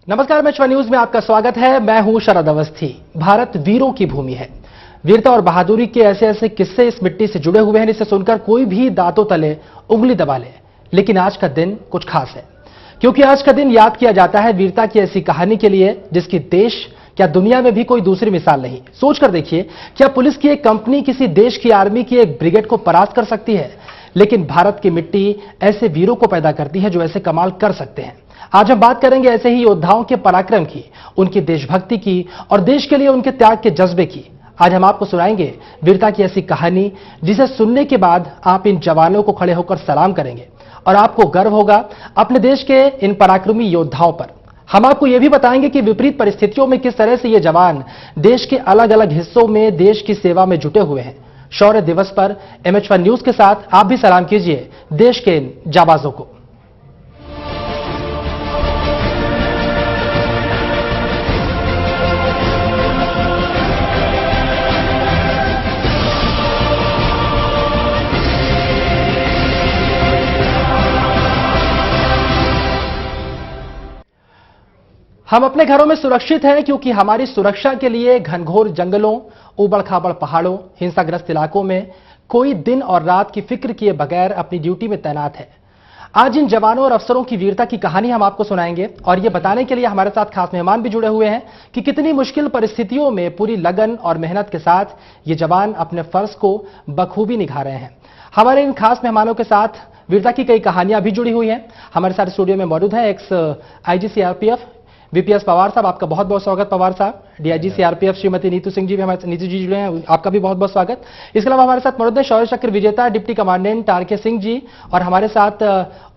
नमस्कार, मैं न्यूज में आपका स्वागत है। मैं हूं शरद अवस्थी। भारत वीरों की भूमि है। वीरता और बहादुरी के ऐसे ऐसे किस्से इस मिट्टी से जुड़े हुए हैं जिसे सुनकर कोई भी दांतों तले उंगली दबा ले। लेकिन आज का दिन कुछ खास है, क्योंकि आज का दिन याद किया जाता है वीरता की ऐसी कहानी के लिए जिसकी देश क्या दुनिया में भी कोई दूसरी मिसाल नहीं। सोचकर देखिए, क्या पुलिस की एक कंपनी किसी देश की आर्मी की एक ब्रिगेड को परास्त कर सकती है? लेकिन भारत की मिट्टी ऐसे वीरों को पैदा करती है जो ऐसे कमाल कर सकते हैं। आज हम बात करेंगे ऐसे ही योद्धाओं के पराक्रम की, उनकी देशभक्ति की और देश के लिए उनके त्याग के जज्बे की। आज हम आपको सुनाएंगे वीरता की ऐसी कहानी जिसे सुनने के बाद आप इन जवानों को खड़े होकर सलाम करेंगे और आपको गर्व होगा अपने देश के इन पराक्रमी योद्धाओं पर। हम आपको यह भी बताएंगे कि विपरीत परिस्थितियों में किस तरह से ये जवान देश के अलग अलग हिस्सों में देश की सेवा में जुटे हुए हैं। शौर्य दिवस पर MH1 न्यूज के साथ आप भी सलाम कीजिए देश के इन जाबाजों को। हम अपने घरों में सुरक्षित हैं क्योंकि हमारी सुरक्षा के लिए घनघोर जंगलों, उबड़ खाबड़ पहाड़ों, हिंसाग्रस्त इलाकों में कोई दिन और रात की फिक्र किए बगैर अपनी ड्यूटी में तैनात है। आज इन जवानों और अफसरों की वीरता की कहानी हम आपको सुनाएंगे और यह बताने के लिए हमारे साथ खास मेहमान भी जुड़े हुए हैं कि कितनी मुश्किल परिस्थितियों में पूरी लगन और मेहनत के साथ ये जवान अपने फर्ज को बखूबी निभा रहे हैं। हमारे इन खास मेहमानों के साथ वीरता की कई कहानियां भी जुड़ी हुई हैं। हमारे साथ स्टूडियो में मौजूद है x IG CRPF VPS Pawar साहब, आपका बहुत बहुत स्वागत। पवार साहब, DIG CRPF श्रीमती नीतू सिंह जी भी हमारे नीतू जी जुड़े हैं, आपका भी बहुत बहुत स्वागत। इसके अलावा हमारे साथ मौजूद है शौर्य चक्र विजेता deputy commandant RK Singh ji और हमारे साथ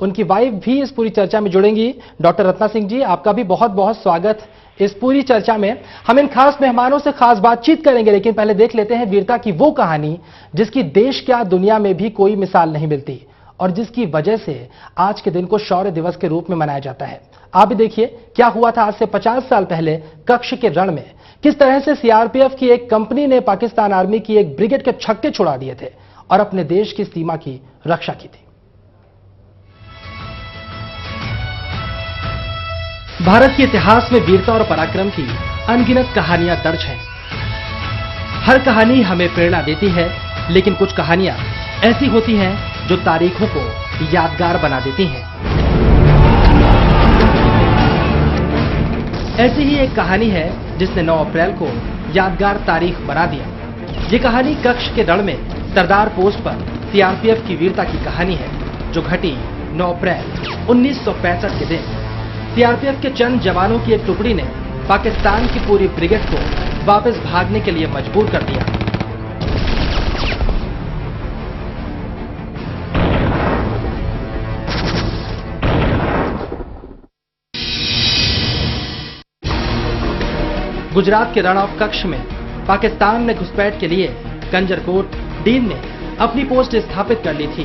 उनकी वाइफ भी इस पूरी चर्चा में जुड़ेंगी, डॉक्टर रत्ना सिंह जी, आपका भी बहुत बहुत स्वागत इस पूरी चर्चा में। हम इन खास मेहमानों से खास बातचीत करेंगे, लेकिन पहले देख लेते हैं वीरता की वो कहानी जिसकी देश क्या दुनिया में भी कोई मिसाल नहीं मिलती और जिसकी वजह से आज के दिन को शौर्य दिवस के रूप में मनाया जाता है। आप भी देखिए क्या हुआ था आज से 50 साल पहले कच्छ के रण में, किस तरह से CRPF की एक कंपनी ने पाकिस्तान आर्मी की एक ब्रिगेड के छक्के छुड़ा दिए थे और अपने देश की सीमा की रक्षा की थी। भारत के इतिहास में वीरता और पराक्रम की अनगिनत कहानियां दर्ज हैं। हर कहानी हमें प्रेरणा देती है, लेकिन कुछ कहानियां ऐसी होती हैं जो तारीखों को यादगार बना देती हैं। ऐसी ही एक कहानी है जिसने 9 अप्रैल को यादगार तारीख बना दिया। ये कहानी कच्छ के रण में सरदार पोस्ट पर CRPF की वीरता की कहानी है, जो घटी 9 अप्रैल 1965 के दिन। CRPF के चंद जवानों की एक टुकड़ी ने पाकिस्तान की पूरी ब्रिगेड को वापस भागने के लिए मजबूर कर दिया। गुजरात के रण ऑफ कच्छ में पाकिस्तान में घुसपैठ के लिए कंजरकोट डीन ने अपनी पोस्ट स्थापित कर ली थी।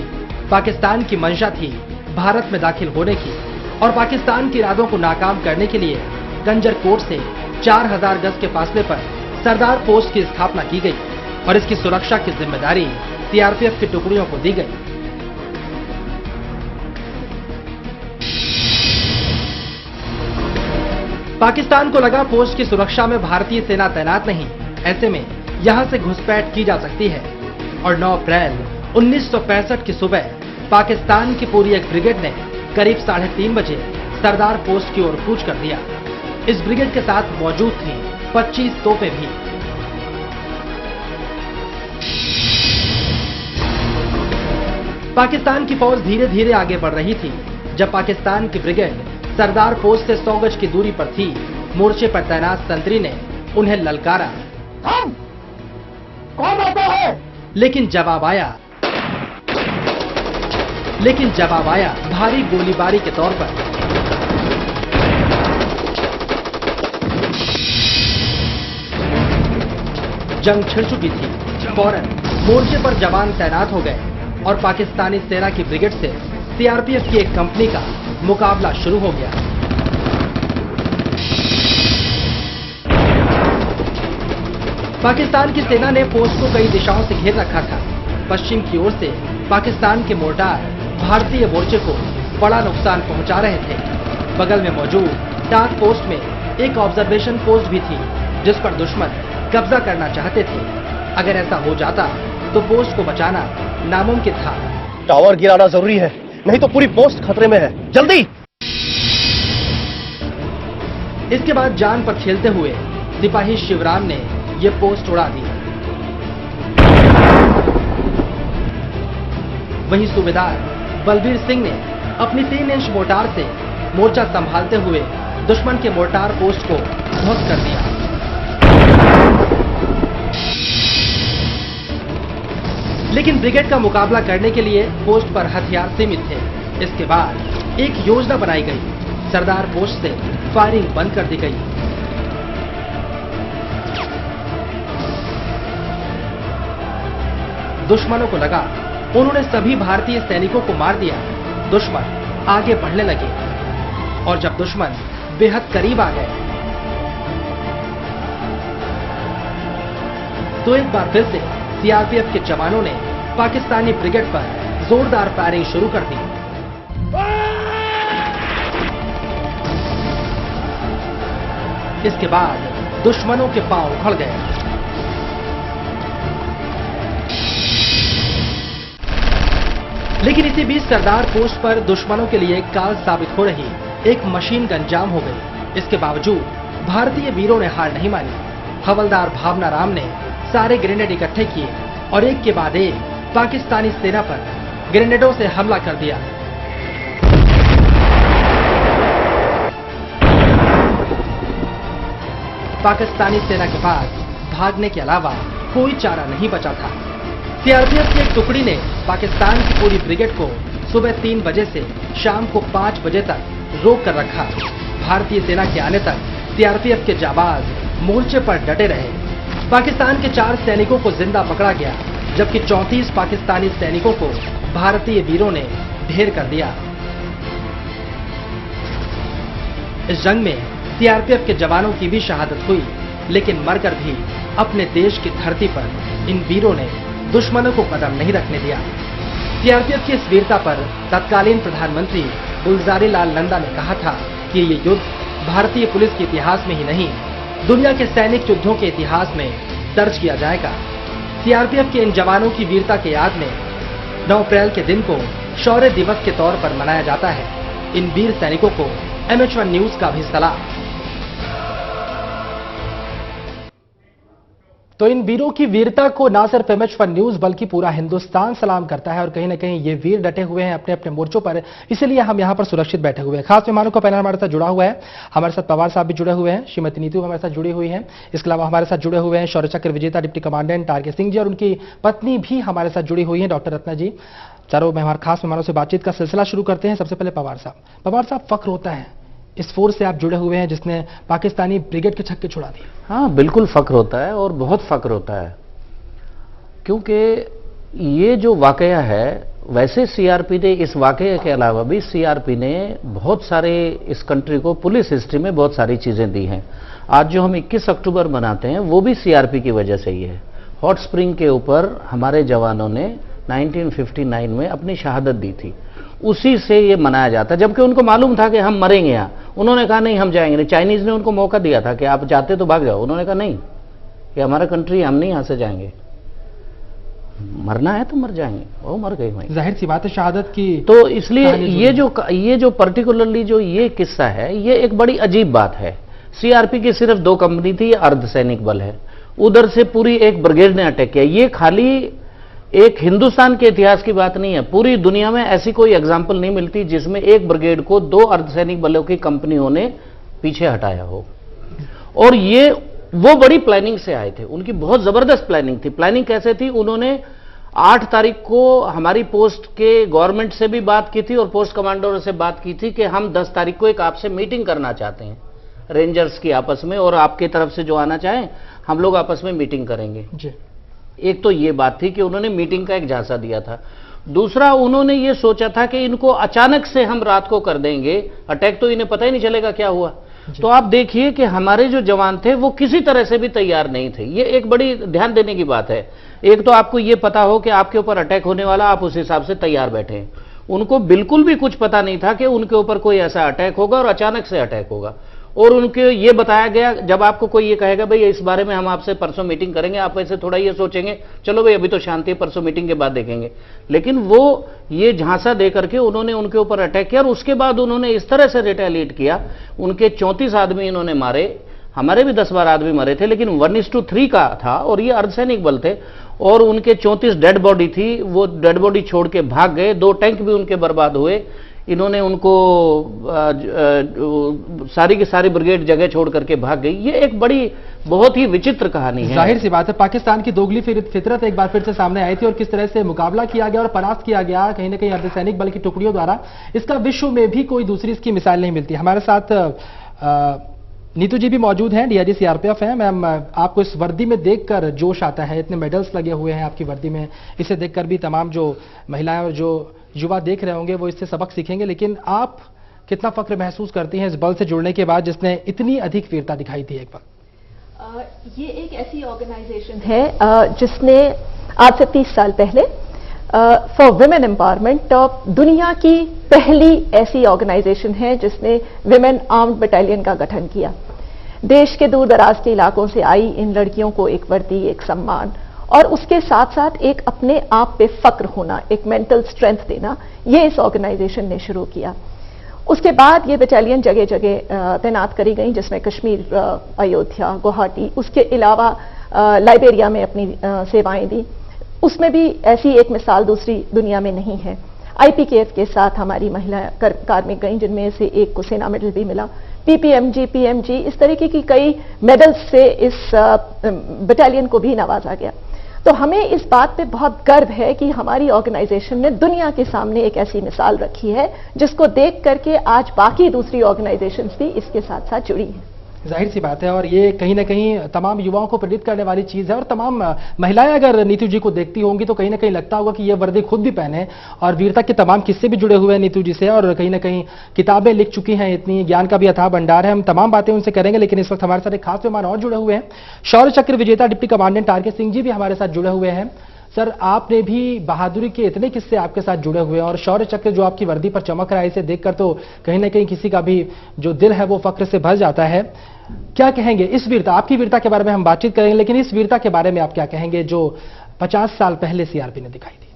पाकिस्तान की मंशा थी भारत में दाखिल होने की और पाकिस्तान के इरादों को नाकाम करने के लिए कंजरकोट से 4000 गज के फासले पर सरदार पोस्ट की स्थापना की गई और इसकी सुरक्षा की जिम्मेदारी CRPF की टुकड़ियों को दी गई। पाकिस्तान को लगा पोस्ट की सुरक्षा में भारतीय सेना तैनात नहीं, ऐसे में यहां से घुसपैठ की जा सकती है और 9 अप्रैल 1965 की सुबह पाकिस्तान की पूरी एक ब्रिगेड ने करीब 3:30 बजे सरदार पोस्ट की ओर कूच कर दिया। इस ब्रिगेड के साथ मौजूद थी 25 तोपें भी। पाकिस्तान की फौज धीरे धीरे आगे बढ़ रही थी। जब पाकिस्तान की ब्रिगेड सरदार पोस्ट से 100 गज की दूरी पर थी, मोर्चे पर तैनात संतरी ने उन्हें ललकारा, कौन आता है? लेकिन जवाब आया भारी गोलीबारी के तौर पर। जंग छिड़ चुकी थी। फौरन मोर्चे पर जवान तैनात हो गए और पाकिस्तानी सेना की ब्रिगेड से CRPF की एक कंपनी का मुकाबला शुरू हो गया। पाकिस्तान की सेना ने पोस्ट को कई दिशाओं से घेर रखा था। पश्चिम की ओर से पाकिस्तान के मोर्टार भारतीय मोर्चे को बड़ा नुकसान पहुंचा रहे थे। बगल में मौजूद डाक पोस्ट में एक ऑब्जर्वेशन पोस्ट भी थी जिस पर दुश्मन कब्जा करना चाहते थे। अगर ऐसा हो जाता तो पोस्ट को बचाना नामुमकिन था। टावर गिराना जरूरी है, नहीं तो पूरी पोस्ट खतरे में है, जल्दी। इसके बाद जान पर खेलते हुए सिपाही शिवराम ने यह पोस्ट उड़ा दी। वहीं सूबेदार बलबीर सिंह ने अपनी 3 इंच मोर्टार से मोर्चा संभालते हुए दुश्मन के मोर्टार पोस्ट को ध्वस्त कर दिया। लेकिन ब्रिगेड का मुकाबला करने के लिए पोस्ट पर हथियार सीमित थे। इसके बाद एक योजना बनाई गई। सरदार पोस्ट से फायरिंग बंद कर दी गई। दुश्मनों को लगा उन्होंने सभी भारतीय सैनिकों को मार दिया। दुश्मन आगे बढ़ने लगे और जब दुश्मन बेहद करीब आ गए तो एक बार फिर से सीआरपीएफ के जवानों ने पाकिस्तानी ब्रिगेड पर जोरदार फायरिंग शुरू कर दी। इसके बाद दुश्मनों के पांव उखड़ गए। लेकिन इसी बीच सरदार पोस्ट पर दुश्मनों के लिए काल साबित हो रही एक मशीन गन जाम हो गई। इसके बावजूद भारतीय वीरों ने हार नहीं मानी। हवलदार भावना राम ने सारे ग्रेनेड इकट्ठे किए और एक के बाद एक पाकिस्तानी सेना पर ग्रेनेडों से हमला कर दिया। पाकिस्तानी सेना के पास भागने के अलावा कोई चारा नहीं बचा था। सीआरपीएफ की एक टुकड़ी ने पाकिस्तान की पूरी ब्रिगेड को सुबह 3 बजे से शाम को 5 बजे तक रोक कर रखा। भारतीय सेना के आने तक सीआरपीएफ के जाबाज मोर्चे पर डटे रहे। पाकिस्तान के 4 सैनिकों को जिंदा पकड़ा गया, जबकि 34 पाकिस्तानी सैनिकों को भारतीय वीरों ने ढेर कर दिया। इस जंग में सीआरपीएफ के जवानों की भी शहादत हुई, लेकिन मरकर भी अपने देश की धरती पर इन वीरों ने दुश्मनों को कदम नहीं रखने दिया। सीआरपीएफ की इस वीरता पर तत्कालीन प्रधानमंत्री गुलजारी लाल नंदा ने कहा था कि ये युद्ध भारतीय पुलिस के इतिहास में ही नहीं, दुनिया के सैनिक युद्धों के इतिहास में दर्ज किया जाएगा। सीआरपीएफ के इन जवानों की वीरता के याद में 9 अप्रैल के दिन को शौर्य दिवस के तौर पर मनाया जाता है। इन वीर सैनिकों को MH1 न्यूज का भी सलाम। तो इन वीरों की वीरता को ना सिर्फ MH1 न्यूज बल्कि पूरा हिंदुस्तान सलाम करता है और कहीं ना कहीं ये वीर डटे हुए हैं अपने अपने मोर्चों पर, इसीलिए हम यहां पर सुरक्षित बैठे हुए हैं। खास मेहमानों का पैनल हमारे साथ जुड़ा हुआ है। हमारे साथ पवार साहब भी जुड़े हुए हैं, श्रीमती नीतू हमारे साथ जुड़ी हुई हैं। इसके अलावा हमारे साथ जुड़े हुए हैं शौर्य चक्र विजेता डिप्टी कमांडेंट आर के सिंह जी और उनकी पत्नी भी हमारे साथ जुड़ी हुई है डॉक्टर रत्ना जी। चारों मेहमान खास मेहमानों से बातचीत का सिलसिला शुरू करते हैं। सबसे पहले पवार साहब, फख्र होता है इस फोर्स से आप जुड़े हुए हैं जिसने पाकिस्तानी ब्रिगेड के छक्के छुड़ा दिए। हाँ, बिल्कुल फख्र होता है और बहुत फख्र होता है, क्योंकि ये जो वाकया है, वैसे सीआरपी ने इस वाकये के अलावा भी सीआरपी ने बहुत सारे इस कंट्री को पुलिस हिस्ट्री में बहुत सारी चीजें दी हैं। आज जो हम 21 अक्टूबर मनाते हैं वो भी सीआरपी की वजह से ही है। हॉट स्प्रिंग के ऊपर हमारे जवानों ने 1959 में अपनी शहादत दी थी, उसी से ये मनाया जाता है, जबकि उनको मालूम था कि हम मरेंगे यहाँ। उन्होंने कहा नहीं, हम जाएंगे नहीं। चाइनीज ने उनको मौका दिया था कि आप जाते तो भाग जाओ, उन्होंने कहा नहीं, कि हमारा कंट्री, हम नहीं यहाँ से जाएंगे, मरना है तो मर जाएंगे। वो मर गए वहीं। जाहिर सी बात है शहादत की। तो इसलिए ये जो पर्टिकुलरली जो ये किस्सा है, ये एक बड़ी अजीब बात है। सीआरपी की सिर्फ 2 कंपनी थी, अर्धसैनिक बल है, उधर से पूरी एक ब्रिगेड ने अटैक किया। ये खाली एक हिंदुस्तान के इतिहास की बात नहीं है, पूरी दुनिया में ऐसी कोई एग्जाम्पल नहीं मिलती जिसमें एक ब्रिगेड को 2 अर्धसैनिक बलों की कंपनियों ने पीछे हटाया हो। और ये वो बड़ी प्लानिंग से आए थे, उनकी बहुत जबरदस्त प्लानिंग थी। प्लानिंग कैसे थी? उन्होंने 8 तारीख को हमारी पोस्ट के गवर्नमेंट से भी बात की थी और पोस्ट कमांडरों से बात की थी कि हम 10 तारीख को एक आपसे मीटिंग करना चाहते हैं, रेंजर्स की आपस में, और आपके तरफ से जो आना चाहें हम लोग आपस में मीटिंग करेंगे जी। एक तो ये बात थी कि उन्होंने मीटिंग का एक झांसा दिया था। दूसरा, उन्होंने ये सोचा था कि इनको अचानक से हम रात को कर देंगे अटैक, तो इन्हें पता ही नहीं चलेगा क्या हुआ। तो आप देखिए कि हमारे जो जवान थे वो किसी तरह से भी तैयार नहीं थे। ये एक बड़ी ध्यान देने की बात है। एक तो आपको ये पता हो कि आपके ऊपर अटैक होने वाला, आप उस हिसाब से तैयार बैठे। उनको बिल्कुल भी कुछ पता नहीं था कि उनके ऊपर कोई ऐसा अटैक होगा और अचानक से अटैक होगा। और उनके ये बताया गया, जब आपको कोई ये कहेगा भाई इस बारे में हम आपसे परसों मीटिंग करेंगे, आप ऐसे थोड़ा ये सोचेंगे चलो भाई अभी तो शांति है, परसों मीटिंग के बाद देखेंगे। लेकिन वो ये झांसा दे करके उन्होंने उनके ऊपर अटैक किया और उसके बाद उन्होंने इस तरह से रिटेलिएट किया। उनके 34 आदमी इन्होंने मारे, हमारे भी 10-12 आदमी मरे थे, लेकिन 1:3 का था और ये अर्धसैनिक बल थे और उनके 34 डेड बॉडी थी, वो डेड बॉडी छोड़ के भाग गए। 2 टैंक भी उनके बर्बाद हुए। इन्होंने उनको सारी की सारी ब्रिगेड जगह छोड़ करके भाग गई। ये एक बड़ी बहुत ही विचित्र कहानी है। जाहिर सी बात है, पाकिस्तान की दोगली फितरत एक बार फिर से सामने आई थी और किस तरह से मुकाबला किया गया और परास्त किया गया कहीं ना कहीं अर्धसैनिक बल की टुकड़ियों द्वारा। इसका विश्व में भी कोई दूसरी इसकी मिसाल नहीं मिलती। हमारे साथ नीतू जी भी मौजूद हैं, डीआईजी सीआरपीएफ हैं। मैम, आपको इस वर्दी में देखकर जोश आता है, इतने मेडल्स लगे हुए हैं आपकी वर्दी में, इसे देखकर भी तमाम जो महिलाएं और जो युवा देख रहे होंगे वो इससे सबक सीखेंगे। लेकिन आप कितना फक्र महसूस करती हैं इस बल से जुड़ने के बाद जिसने इतनी अधिक वीरता दिखाई थी एक वक्त? ये एक ऐसी ऑर्गेनाइजेशन है जिसने आज से 30 साल पहले फॉर विमेन एम्पावरमेंट दुनिया की पहली ऐसी ऑर्गेनाइजेशन है जिसने विमेन आर्म्ड बटालियन का गठन किया। देश के दूर दराज के इलाकों से आई इन लड़कियों को एक वर्दी, एक सम्मान और उसके साथ साथ एक अपने आप पे फक्र होना, एक मेंटल स्ट्रेंथ देना, ये इस ऑर्गेनाइजेशन ने शुरू किया। उसके बाद ये बटालियन जगह जगह तैनात करी गई, जिसमें कश्मीर, अयोध्या, गुवाहाटी, उसके अलावा लाइबेरिया में अपनी सेवाएं दी। उसमें भी ऐसी एक मिसाल दूसरी दुनिया में नहीं है। आईपीकेएफ के साथ हमारी महिला कार्मिक गई, जिनमें से एक को सेना मेडल भी मिला। पीपीएमजी, पीएमजी, इस तरीके की कई मेडल्स से इस बटालियन को भी नवाजा गया। तो हमें इस बात पे बहुत गर्व है कि हमारी ऑर्गेनाइजेशन ने दुनिया के सामने एक ऐसी मिसाल रखी है जिसको देख करके आज बाकी दूसरी ऑर्गेनाइजेशंस भी इसके साथ साथ जुड़ी हैं। जाहिर सी बात है और ये कहीं ना कहीं तमाम युवाओं को प्रेरित करने वाली चीज है। और तमाम महिलाएं अगर नीतू जी को देखती होंगी तो कहीं ना कहीं लगता होगा कि ये वर्दी खुद भी पहने और वीरता के तमाम किस्से भी जुड़े हुए हैं नीतू जी से और कहीं ना कहीं किताबें लिख चुकी हैं, इतनी ज्ञान का भी अथाह भंडार है। हम तमाम बातें उनसे करेंगे, लेकिन इस वक्त हमारे साथ एक खास मेहमान और जुड़े हुए हैं। शौर्य चक्र विजेता डिप्टी कमांडेंट आर के सिंह जी भी हमारे साथ जुड़े हुए हैं। सर, आपने भी बहादुरी के इतने किस्से आपके साथ जुड़े हुए हैं और शौर्य चक्र जो आपकी वर्दी पर चमक रहा है, इसे देखकर तो कहीं ना कहीं किसी का भी जो दिल है वो फक्र से भर जाता है। क्या कहेंगे इस वीरता, आपकी वीरता के बारे में हम बातचीत करेंगे, लेकिन इस वीरता के बारे में आप क्या कहेंगे जो 50 साल पहले सीआरपी ने दिखाई थी?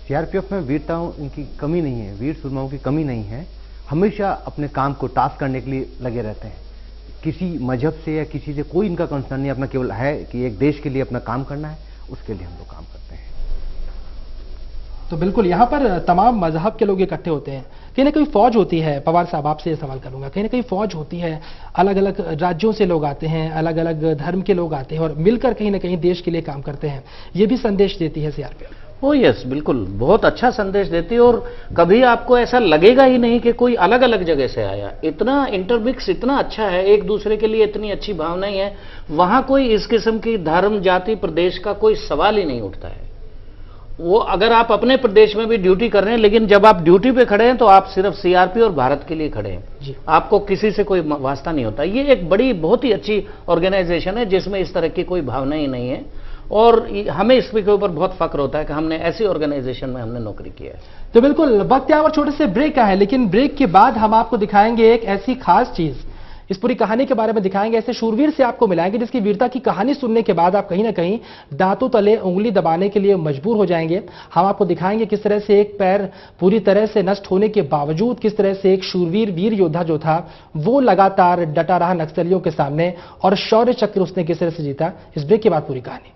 सीआरपीएफ में वीरताओं इनकी कमी नहीं है, वीर सुरमाओं की कमी नहीं है। हमेशा अपने काम को टास्क करने के लिए लगे रहते हैं। किसी मजहब से या किसी से कोई इनका कंसर्न नहीं, अपना केवल है कि एक देश के लिए अपना काम करना है, उसके लिए हम लोग काम करते हैं। तो बिल्कुल यहाँ पर तमाम मजहब के लोग इकट्ठे होते हैं। कहीं ना कहीं फौज होती है, पवार साहब आपसे ये सवाल करूंगा, कहीं ना कहीं फौज होती है, अलग अलग राज्यों से लोग आते हैं, अलग अलग धर्म के लोग आते हैं और मिलकर कहीं ना कहीं देश के लिए काम करते हैं। ये भी संदेश देती है सीआरपीएफ। ओ यस, बिल्कुल बहुत अच्छा संदेश देती है और कभी आपको ऐसा लगेगा ही नहीं कि कोई अलग अलग जगह से आया। इतना इंटरमिक्स इतना अच्छा है, एक दूसरे के लिए इतनी अच्छी भावनाएं है। वहां कोई इस किस्म की धर्म, जाति, प्रदेश का कोई सवाल ही नहीं उठता है। वो अगर आप अपने प्रदेश में भी ड्यूटी कर रहे हैं, लेकिन जब आप ड्यूटी पे खड़े हैं तो आप सिर्फ सीआरपी और भारत के लिए खड़े हैं, आपको किसी से कोई वास्ता नहीं होता। ये एक बड़ी बहुत ही अच्छी ऑर्गेनाइजेशन है जिसमें इस तरह की कोई भावना ही नहीं है और हमें इसके ऊपर बहुत फक्र होता है कि हमने ऐसी ऑर्गेनाइजेशन में हमने नौकरी की है। तो बिल्कुल, वक्त और छोटे से ब्रेक का है, लेकिन ब्रेक के बाद हम आपको दिखाएंगे एक ऐसी खास चीज, इस पूरी कहानी के बारे में दिखाएंगे, ऐसे शूरवीर से आपको मिलाएंगे जिसकी वीरता की कहानी सुनने के बाद आप कहीं ना कहीं दांतों तले उंगली दबाने के लिए मजबूर हो जाएंगे। हम आपको दिखाएंगे किस तरह से एक पैर पूरी तरह से नष्ट होने के बावजूद किस तरह से एक शूरवीर वीर योद्धा जो था वो लगातार डटा रहा नक्सलियों के सामने और शौर्य चक्र उसने किस तरह से जीता। इस ब्रेक के बाद पूरी कहानी।